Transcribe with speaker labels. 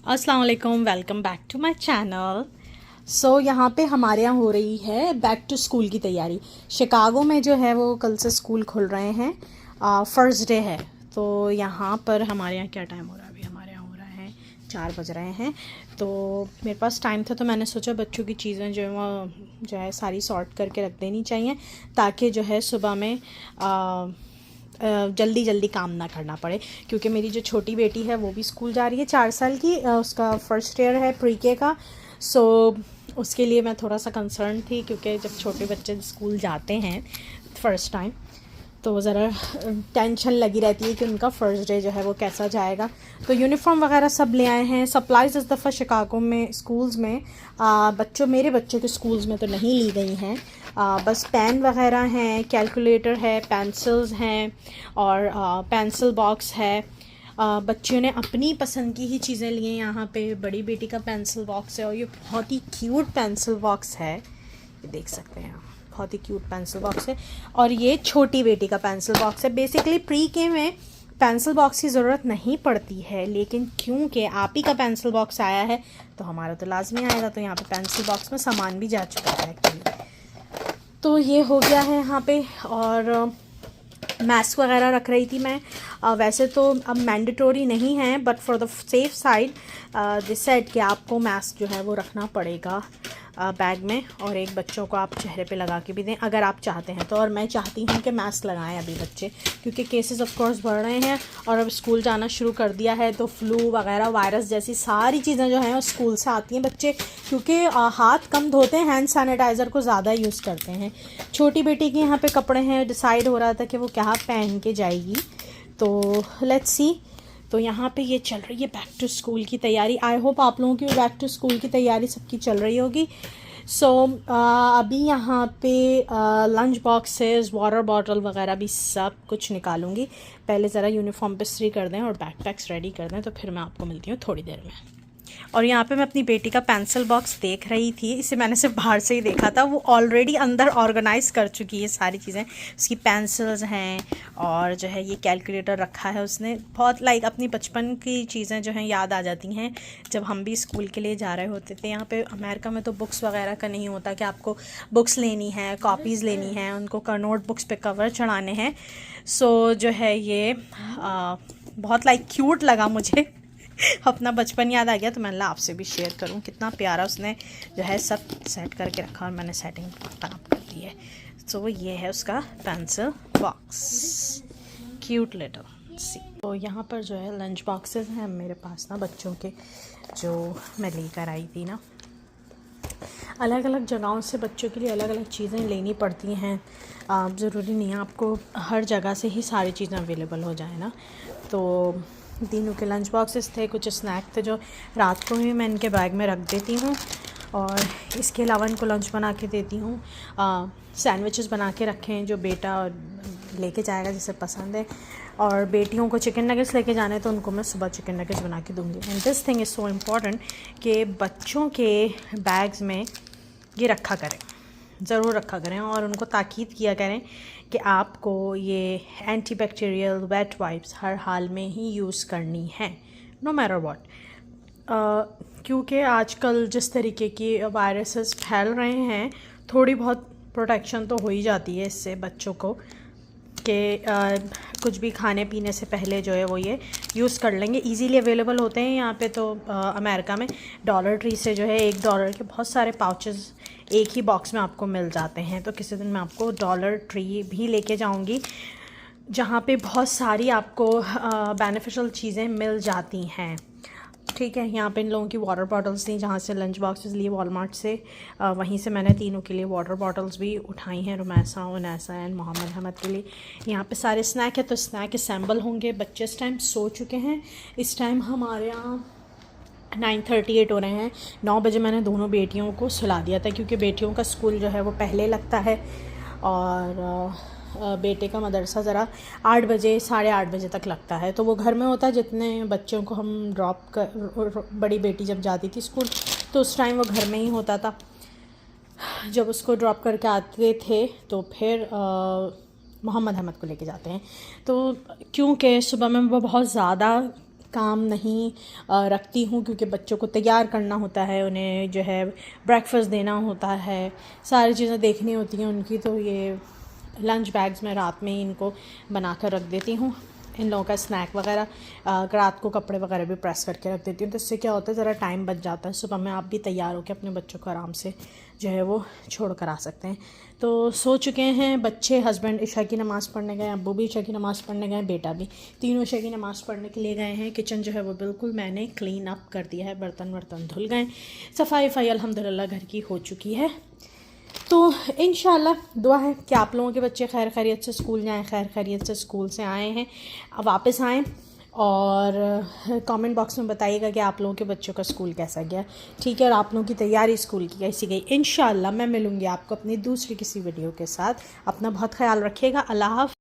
Speaker 1: अस्सलाम वालेकुम, welcome back to my channel. So यहाँ पे हमारे यहाँ हो रही है बैक टू स्कूल की तैयारी। शिकागो में जो है वो कल से स्कूल खुल रहे हैं, फर्स्ट डे है। तो यहाँ पर हमारे यहाँ क्या टाइम हो रहा है? अभी हमारे यहाँ हो रहा है 4 बज रहे हैं। तो मेरे पास टाइम था तो मैंने सोचा बच्चों की चीज़ें जो है सारी सॉर्ट करके रख देनी चाहिए, ताकि जो है सुबह में जल्दी जल्दी काम ना करना पड़े। क्योंकि मेरी जो छोटी बेटी है वो भी स्कूल जा रही है, 4 साल की, उसका फर्स्ट ईयर है प्री के का। सो उसके लिए मैं थोड़ा सा कंसर्न थी, क्योंकि जब छोटे बच्चे स्कूल जाते हैं फर्स्ट टाइम तो ज़रा टेंशन लगी रहती है कि उनका फ़र्स्ट डे जो है वो कैसा जाएगा। तो यूनिफॉर्म वगैरह सब ले आए हैं। सप्लाइज़ इस दफ़ा शिकागो में स्कूल्स में मेरे बच्चों के स्कूल्स में तो नहीं ली गई हैं। बस पेन वगैरह हैं, कैलकुलेटर है, पेंसिल्स हैं और पेंसिल बॉक्स है। बच्चों ने अपनी पसंद की ही चीज़ें ली हैं। यहाँ पे बड़ी बेटी का पेंसिल बॉक्स है और ये बहुत ही क्यूट पेंसिल बॉक्स है, ये देख सकते हैं, बहुत ही क्यूट पेंसिल बॉक्स है। और ये छोटी बेटी का पेंसिल बॉक्स है। बेसिकली प्री के में पेंसिल बॉक्स की ज़रूरत नहीं पड़ती है, लेकिन क्योंकि आप ही का पेंसिल बॉक्स आया है तो हमारा तो लाजमी आएगा। तो यहाँ पे पेंसिल बॉक्स में सामान भी जा चुका है एक्चुअली। तो ये हो गया है यहाँ पे। और मास्क वगैरह रख रही थी मैं। वैसे तो अब मैंडेटरी नहीं है, but for the safe side this said कि आपको मास्क जो है वो रखना पड़ेगा बैग में, और एक बच्चों को आप चेहरे पे लगा के भी दें अगर आप चाहते हैं तो। और मैं चाहती हूँ कि मास्क लगाएं अभी बच्चे, क्योंकि केसेस ऑफ कोर्स बढ़ रहे हैं और अब स्कूल जाना शुरू कर दिया है। तो फ्लू वगैरह, वायरस जैसी सारी चीज़ें जो हैं वो स्कूल से आती हैं बच्चे, क्योंकि हाथ कम धोते हैं, हैंड सैनिटाइज़र को ज़्यादा यूज़ करते हैं। छोटी बेटी के यहाँ पे कपड़े हैं, डिसाइड हो रहा था कि वो क्या पहन के जाएगी, तो लेट्स सी। तो यहाँ पे ये चल रही है बैक टू स्कूल की तैयारी। आई होप आप लोगों की बैक टू स्कूल की तैयारी सबकी चल रही होगी। सो अभी यहाँ पे लंच बॉक्सेस, वाटर बॉटल वगैरह भी सब कुछ निकालूंगी। पहले ज़रा यूनिफॉर्म पे इस्त्री कर दें और बैकपैक्स रेडी कर दें, तो फिर मैं आपको मिलती हूँ थोड़ी देर में। और यहाँ पे मैं अपनी बेटी का पेंसिल बॉक्स देख रही थी। इसे मैंने सिर्फ बाहर से ही देखा था, वो ऑलरेडी अंदर ऑर्गेनाइज कर चुकी है सारी चीज़ें। उसकी पेंसिल्स हैं और जो है ये कैलकुलेटर रखा है उसने। बहुत अपनी बचपन की चीज़ें जो हैं याद आ जाती हैं, जब हम भी स्कूल के लिए जा रहे होते थे। यहाँ पे अमेरिका में तो बुक्स वगैरह का नहीं होता कि आपको बुक्स लेनी है, कॉपीज़ लेनी है, उनको नोट बुक्स पे कवर चढ़ाने हैं। सो जो है ये बहुत क्यूट लगा मुझे। अपना बचपन याद आ गया, तो मैंने आपसे भी शेयर करूं। कितना प्यारा उसने जो है सब सेट करके रखा और मैंने सेटिंग खराब कर दी है। सो ये है उसका पेंसिल बॉक्स, क्यूट लिटिल सी। तो यहाँ पर जो है लंच बॉक्सेस हैं मेरे पास ना बच्चों के, जो मैं लेकर आई थी ना। अलग अलग जगहों से बच्चों के लिए अलग अलग चीज़ें लेनी पड़ती हैं। ज़रूरी नहीं है आपको हर जगह से ही सारी चीज़ें अवेलेबल हो जाए ना। तो तीनों के लंच बॉक्सेस थे, कुछ स्नैक थे जो रात को ही मैं इनके बैग में रख देती हूँ, और इसके अलावा इनको लंच बना के देती हूँ। सैंडविचेस बना के रखे हैं जो बेटा लेके जाएगा जिसे पसंद है, और बेटियों को चिकन नगेट्स लेके जाने तो उनको मैं सुबह चिकन नगेट्स बना के दूँगी। And this thing is so important कि बच्चों के बैग्स में ये रखा करें, ज़रूर रखा करें, और उनको ताकीद किया करें कि आपको ये एंटीबैक्टीरियल वेट वाइप्स हर हाल में ही यूज़ करनी है, नो मैटर व्हाट। क्योंकि आजकल जिस तरीके की वायरसेस फैल रहे हैं, थोड़ी बहुत प्रोटेक्शन तो हो ही जाती है इससे बच्चों को, कि कुछ भी खाने पीने से पहले जो है वो ये यूज़ कर लेंगे। इजीली अवेलेबल होते हैं यहाँ पे। तो अमेरिका में डॉलर ट्री से जो है $1 के बहुत सारे पाउचेस एक ही बॉक्स में आपको मिल जाते हैं। तो किसी दिन मैं आपको डॉलर ट्री भी लेके जाऊँगी, जहाँ पे बहुत सारी आपको बेनिफिशियल चीज़ें मिल जाती हैं। ठीक है, यहाँ पे इन लोगों की वाटर बॉटल्स थी, जहाँ से लंच बॉक्सेस लिए वॉलमार्ट से, वहीं से मैंने तीनों के लिए वाटर बॉटल्स भी उठाई हैं, रुमैसा, उनैसा एंड मोहम्मद अहमद के लिए। यहाँ पे सारे स्नैक है, तो स्नैक असेंबल होंगे। बच्चे इस टाइम सो चुके हैं। इस टाइम हमारे यहाँ 9:38 हो रहे हैं। 9 बजे मैंने दोनों बेटियों को सुला दिया था, क्योंकि बेटियों का स्कूल जो है वो पहले लगता है, और बेटे का मदरसा ज़रा 8 बजे, 8:30 बजे तक लगता है। तो वो घर में होता है। जितने बच्चों को हम ड्रॉप कर, बड़ी बेटी जब जाती थी स्कूल तो उस टाइम वो घर में ही होता था। जब उसको ड्रॉप करके आते थे तो फिर मोहम्मद अहमद को लेके जाते हैं। तो क्योंकि सुबह में वो बहुत ज़्यादा काम नहीं रखती हूँ, क्योंकि बच्चों को तैयार करना होता है, उन्हें जो है ब्रेकफास्ट देना होता है, सारी चीज़ें देखनी होती हैं उनकी। तो ये लंच बैग्स में रात में ही इनको बना कर रख देती हूँ। इन लोगों का स्नैक वगैरह रात को कपड़े वगैरह भी प्रेस करके रख देती हूँ। तो इससे क्या होता है, ज़रा टाइम बच जाता है, सुबह में आप भी तैयार होकर अपने बच्चों को आराम से जो है वो छोड़ कर आ सकते हैं। तो सो चुके हैं बच्चे, हस्बैंड इशा की नमाज़ पढ़ने गए, अब्बू भी इशा की नमाज़ पढ़ने गए, बेटा भी, तीनों इशा की नमाज़ पढ़ने के लिए गए हैं। किचन जो है वो बिल्कुल मैंने क्लीन अप कर दिया है, बर्तन वर्तन धुल गए, सफाई अल्हम्दुलिल्लाह घर की हो चुकी है। तो इंशाल्लाह दुआ है कि आप लोगों के बच्चे खैर खैरियत से स्कूल जाएं, खैर खैरियत से स्कूल से आए हैं, अब वापस आएँ, और कमेंट बॉक्स में बताइएगा कि आप लोगों के बच्चों का स्कूल कैसा गया, ठीक है, और आप लोगों की तैयारी स्कूल की कैसी गई। इंशाल्लाह मैं मिलूँगी आपको अपनी दूसरी किसी वीडियो के साथ। अपना बहुत ख्याल रखिएगा। अल्लाह हाफ़िज़।